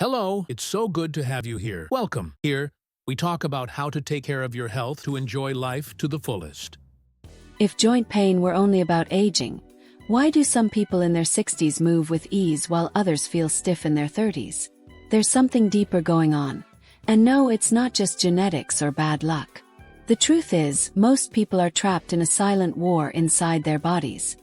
Hello, it's so good to have you here. Welcome. Here, we talk about how to take care of your health to enjoy life to the fullest. If joint pain were only about aging, why do some people in their 60s move with ease while others feel stiff in their 30s? There's something deeper going on. And no, it's not just genetics or bad luck. The truth is, most people are trapped in a silent war inside their bodies.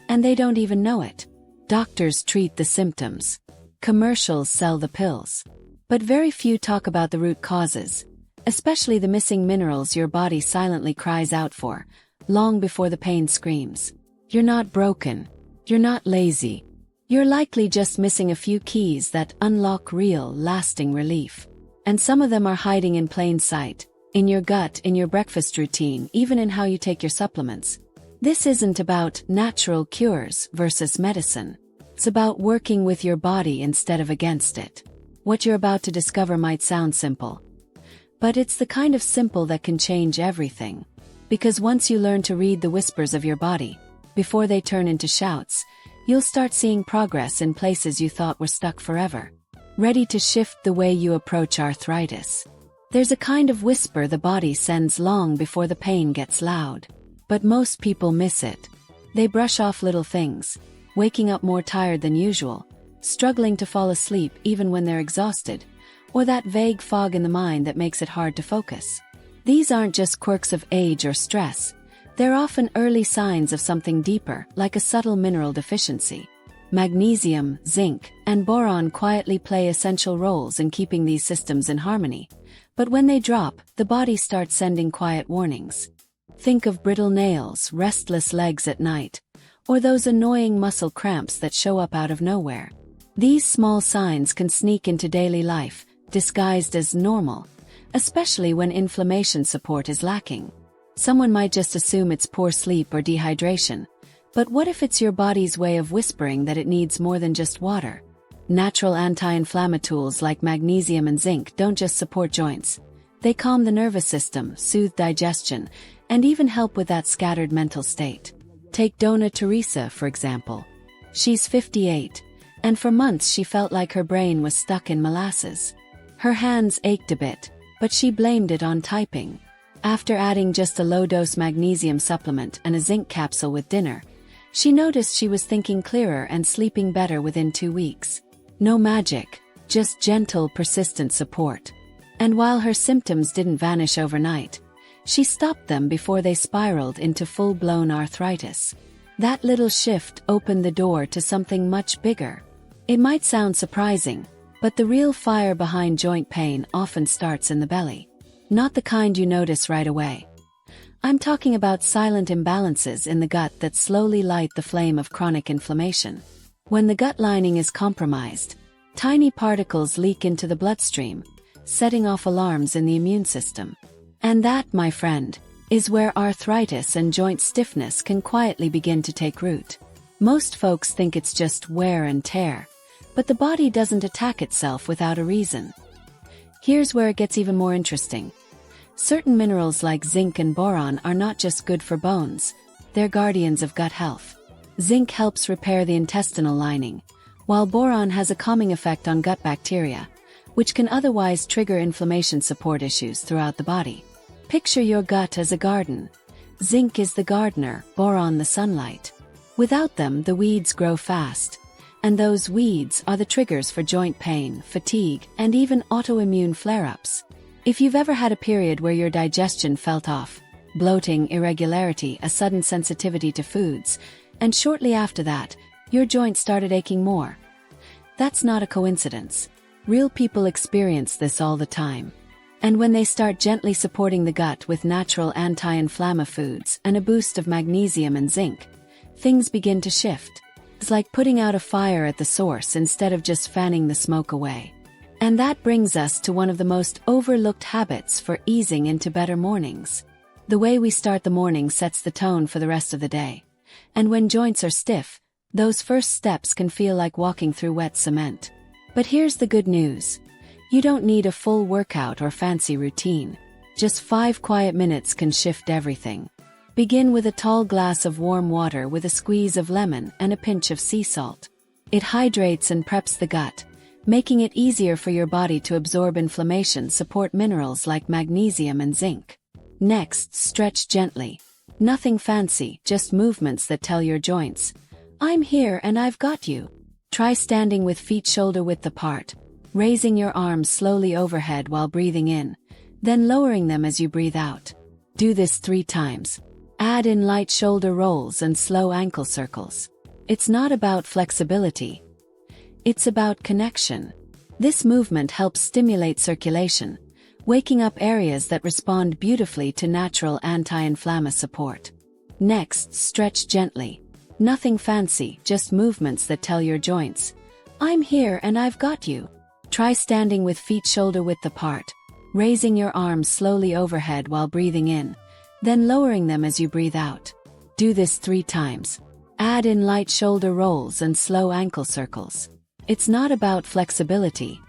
And they don't even know it. Doctors treat the symptoms. Commercials sell the pills. But very few talk about the root causes, especially the missing minerals your body silently cries out for, long before the pain screams. You're not broken. You're not lazy. You're likely just missing a few keys that unlock real, lasting relief. And some of them are hiding in plain sight, in your gut, in your breakfast routine, even in how you take your supplements. This isn't about natural cures versus medicine. It's about working with your body instead of against it. What you're about to discover might sound simple. But it's the kind of simple that can change everything. Because once you learn to read the whispers of your body, before they turn into shouts, you'll start seeing progress in places you thought were stuck forever. Ready to shift the way you approach arthritis. There's a kind of whisper the body sends long before the pain gets loud. But most people miss it. They brush off little things, waking up more tired than usual, struggling to fall asleep even when they're exhausted, or that vague fog in the mind that makes it hard to focus. These aren't just quirks of age or stress. They're often early signs of something deeper, like a subtle mineral deficiency. Magnesium, zinc, and boron quietly play essential roles in keeping these systems in harmony. But when they drop, the body starts sending quiet warnings. Think of brittle nails, restless legs at night, or those annoying muscle cramps that show up out of nowhere. These small signs can sneak into daily life, disguised as normal, especially when inflammation support is lacking. Someone might just assume it's poor sleep or dehydration. But what if it's your body's way of whispering that it needs more than just water? Natural anti-inflammatory tools like magnesium and zinc don't just support joints. They calm the nervous system, soothe digestion, and even help with that scattered mental state. Take Donna Teresa, for example. She's 58, and for months she felt like her brain was stuck in molasses. Her hands ached a bit, but she blamed it on typing. After adding just a low-dose magnesium supplement and a zinc capsule with dinner, she noticed she was thinking clearer and sleeping better within 2 weeks. No magic, just gentle, persistent support. And while her symptoms didn't vanish overnight, she stopped them before they spiraled into full-blown arthritis. That little shift opened the door to something much bigger. It might sound surprising, but the real fire behind joint pain often starts in the belly. Not the kind you notice right away. I'm talking about silent imbalances in the gut that slowly light the flame of chronic inflammation. When the gut lining is compromised, tiny particles leak into the bloodstream, setting off alarms in the immune system. And that, my friend, is where arthritis and joint stiffness can quietly begin to take root. Most folks think it's just wear and tear, but the body doesn't attack itself without a reason. Here's where it gets even more interesting. Certain minerals like zinc and boron are not just good for bones, they're guardians of gut health. Zinc helps repair the intestinal lining, while boron has a calming effect on gut bacteria, which can otherwise trigger inflammation support issues throughout the body. Picture your gut as a garden. Zinc is the gardener, boron the sunlight. Without them, the weeds grow fast. And those weeds are the triggers for joint pain, fatigue, and even autoimmune flare-ups. If you've ever had a period where your digestion felt off, bloating, irregularity, a sudden sensitivity to foods, and shortly after that, your joints started aching more, that's not a coincidence. Real people experience this all the time. And when they start gently supporting the gut with natural anti-inflammatory foods and a boost of magnesium and zinc, things begin to shift. It's like putting out a fire at the source instead of just fanning the smoke away. And that brings us to one of the most overlooked habits for easing into better mornings. The way we start the morning sets the tone for the rest of the day. And when joints are stiff, those first steps can feel like walking through wet cement. But here's the good news. You don't need a full workout or fancy routine. Just 5 quiet minutes can shift everything. Begin with a tall glass of warm water with a squeeze of lemon and a pinch of sea salt. It hydrates and preps the gut, making it easier for your body to absorb inflammation. Support minerals like magnesium and zinc. Next, stretch gently. Nothing fancy, just movements that tell your joints, I'm here and I've got you. Try standing with feet shoulder width apart, raising your arms slowly overhead while breathing in, then lowering them as you breathe out. Do this 3 times. Add in light shoulder rolls and slow ankle circles. It's not about flexibility. It's about connection. This movement helps stimulate circulation, waking up areas that respond beautifully to natural anti-inflammatory support. Next, stretch gently. Nothing fancy, just movements that tell your joints, I'm here and I've got you. Try standing with feet shoulder width apart, raising your arms slowly overhead while breathing in, then lowering them as you breathe out. Do this 3 times. Add in light shoulder rolls and slow ankle circles. It's not about flexibility.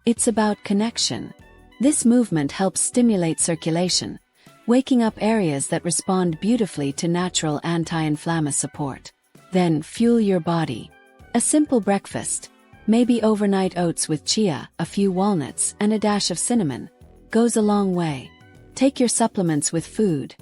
It's about connection. This movement helps stimulate circulation, waking up areas that respond beautifully to natural anti-inflammatory support. Then, fuel your body. A simple breakfast, maybe overnight oats with chia, a few walnuts, and a dash of cinnamon, goes a long way. Take your supplements with food.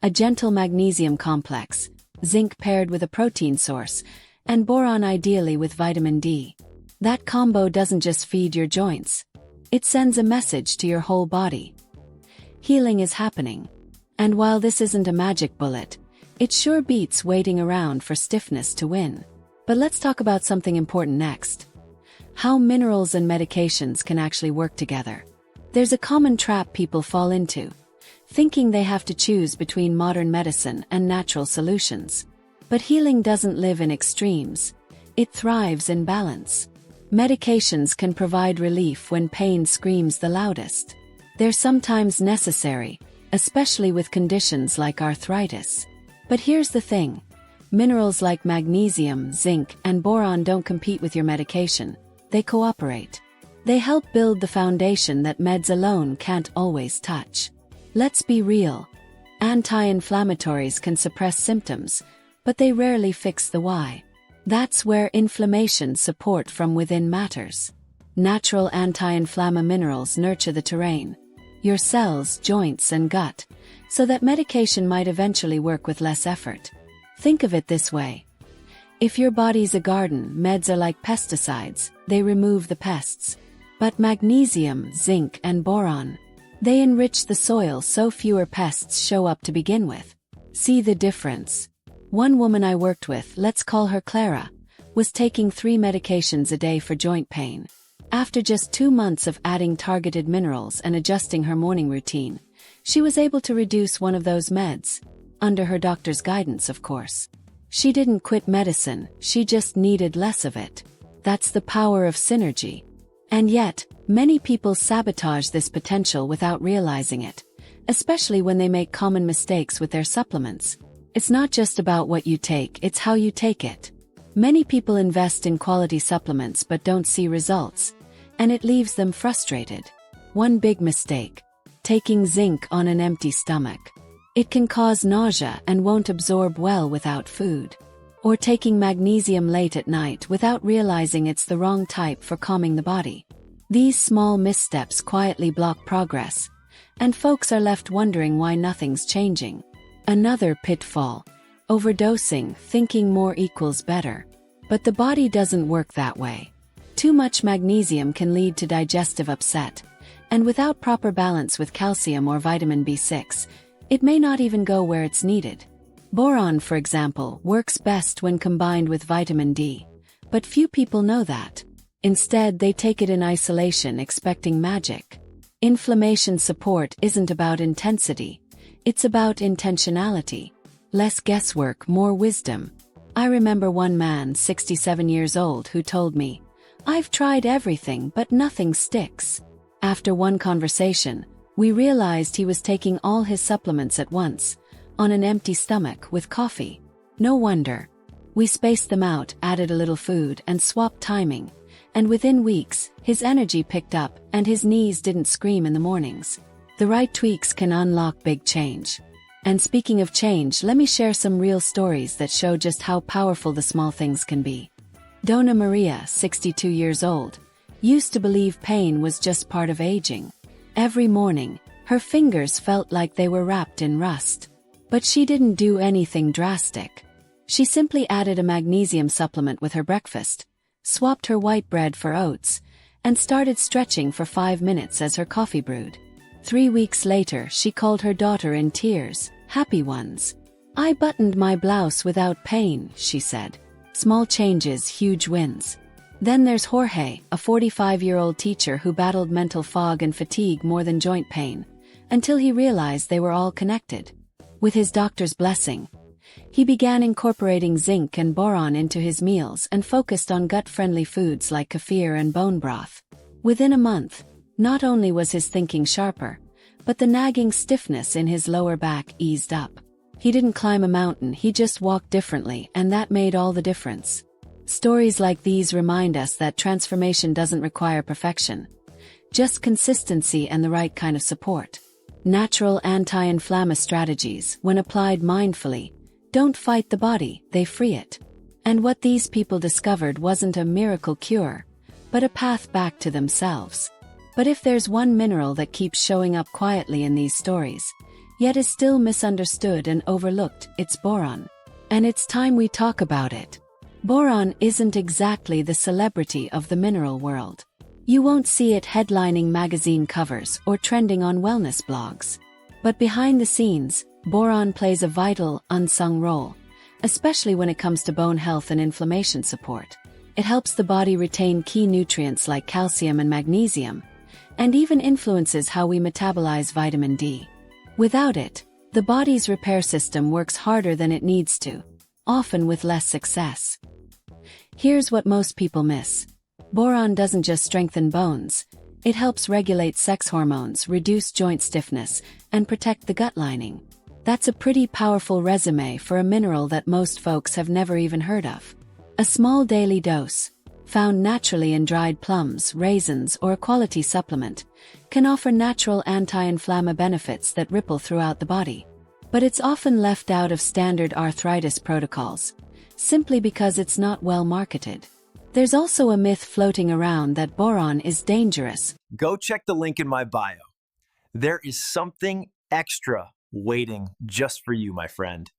A gentle magnesium complex, zinc paired with a protein source, and boron ideally with vitamin D. That combo doesn't just feed your joints. It sends a message to your whole body. Healing is happening. And while this isn't a magic bullet, it sure beats waiting around for stiffness to win. But let's talk about something important next. How minerals and medications can actually work together. There's a common trap people fall into, thinking they have to choose between modern medicine and natural solutions. But healing doesn't live in extremes. It thrives in balance. Medications can provide relief when pain screams the loudest. They're sometimes necessary, especially with conditions like arthritis. But here's the thing. Minerals like magnesium, zinc, and boron don't compete with your medication. They cooperate. They help build the foundation that meds alone can't always touch. Let's be real. Anti-inflammatories can suppress symptoms, but they rarely fix the why. That's where inflammation support from within matters. Natural anti-inflammatory minerals nurture the terrain, your cells, joints, and gut, so that medication might eventually work with less effort. Think of it this way. If your body's a garden, meds are like pesticides, they remove the pests. But magnesium, zinc, and boron, they enrich the soil so fewer pests show up to begin with. See the difference? One woman I worked with, let's call her Clara, was taking 3 medications a day for joint pain. After just 2 months of adding targeted minerals and adjusting her morning routine, she was able to reduce one of those meds. Under her doctor's guidance, of course. She didn't quit medicine, she just needed less of it. That's the power of synergy. And yet, many people sabotage this potential without realizing it, especially when they make common mistakes with their supplements. It's not just about what you take, it's how you take it. Many people invest in quality supplements but don't see results, and it leaves them frustrated. One big mistake: taking zinc on an empty stomach. It can cause nausea and won't absorb well without food. Or taking magnesium late at night without realizing it's the wrong type for calming the body. These small missteps quietly block progress, and folks are left wondering why nothing's changing. Another pitfall: overdosing, thinking more equals better. But the body doesn't work that way. Too much magnesium can lead to digestive upset, and without proper balance with calcium or vitamin B6, it may not even go where it's needed. Boron, for example, works best when combined with vitamin D, but few people know that. Instead, they take it in isolation expecting magic. Inflammation support isn't about intensity, it's about intentionality. Less guesswork, more wisdom. I remember one man, 67 years old, who told me, "I've tried everything but nothing sticks." After one conversation, we realized he was taking all his supplements at once, on an empty stomach with coffee. No wonder. We spaced them out, added a little food, and swapped timing. And within weeks, his energy picked up, and his knees didn't scream in the mornings. The right tweaks can unlock big change. And speaking of change, let me share some real stories that show just how powerful the small things can be. Donna Maria, 62 years old, used to believe pain was just part of aging. Every morning, her fingers felt like they were wrapped in rust. But she didn't do anything drastic. She simply added a magnesium supplement with her breakfast, swapped her white bread for oats, and started stretching for 5 minutes as her coffee brewed. 3 weeks later, she called her daughter in tears, happy ones. "I buttoned my blouse without pain," she said. Small changes, huge wins. Then there's Jorge, a 45-year-old teacher who battled mental fog and fatigue more than joint pain, until he realized they were all connected. With his doctor's blessing, he began incorporating zinc and boron into his meals and focused on gut-friendly foods like kefir and bone broth. Within a month, not only was his thinking sharper, but the nagging stiffness in his lower back eased up. He didn't climb a mountain, he just walked differently, and that made all the difference. Stories like these remind us that transformation doesn't require perfection, just consistency and the right kind of support. Natural anti-inflammatory strategies, when applied mindfully, don't fight the body, they free it. And what these people discovered wasn't a miracle cure, but a path back to themselves. But if there's one mineral that keeps showing up quietly in these stories, yet is still misunderstood and overlooked, it's boron. And it's time we talk about it. Boron isn't exactly the celebrity of the mineral world. You won't see it headlining magazine covers or trending on wellness blogs. But behind the scenes, boron plays a vital, unsung role, especially when it comes to bone health and inflammation support. It helps the body retain key nutrients like calcium and magnesium, and even influences how we metabolize vitamin D. Without it, the body's repair system works harder than it needs to, often with less success. Here's what most people miss. Boron doesn't just strengthen bones, it helps regulate sex hormones, reduce joint stiffness, and protect the gut lining. That's a pretty powerful resume for a mineral that most folks have never even heard of. A small daily dose, found naturally in dried plums, raisins, or a quality supplement, can offer natural anti-inflammatory benefits that ripple throughout the body. But it's often left out of standard arthritis protocols, simply because it's not well marketed. There's also a myth floating around that boron is dangerous. Go check the link in my bio. There is something extra waiting just for you, my friend.